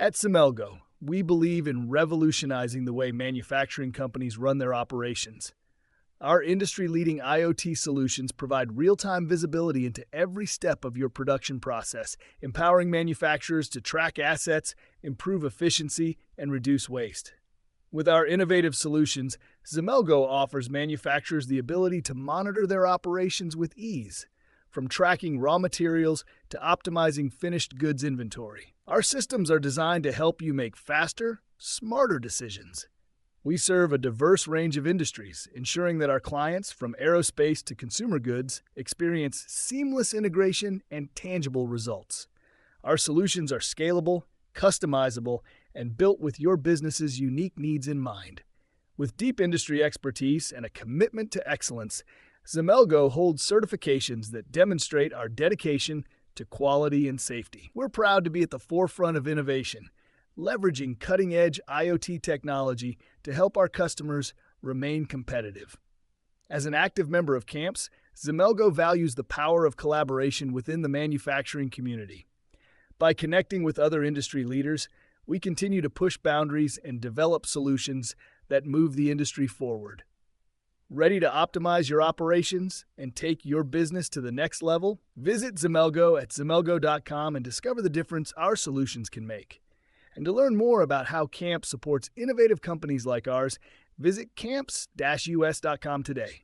At Xemelgo, we believe in revolutionizing the way manufacturing companies run their operations. Our industry-leading IoT solutions provide real-time visibility into every step of your production process, empowering manufacturers to track assets, improve efficiency, and reduce waste. With our innovative solutions, Xemelgo offers manufacturers the ability to monitor their operations with ease, from tracking raw materials to optimizing finished goods inventory. Our systems are designed to help you make faster, smarter decisions. We serve a diverse range of industries, ensuring that our clients, from aerospace to consumer goods, experience seamless integration and tangible results. Our solutions are scalable, customizable, and built with your business's unique needs in mind. With deep industry expertise and a commitment to excellence, Xemelgo holds certifications that demonstrate our dedication to quality and safety. We're proud to be at the forefront of innovation, leveraging cutting-edge IoT technology to help our customers remain competitive. As an active member of CAMPS, Xemelgo values the power of collaboration within the manufacturing community. By connecting with other industry leaders, we continue to push boundaries and develop solutions that move the industry forward. Ready to optimize your operations and take your business to the next level? Visit Xemelgo at xemelgo.com and discover the difference our solutions can make. And to learn more about how CAMPS supports innovative companies like ours, visit camps-us.com today.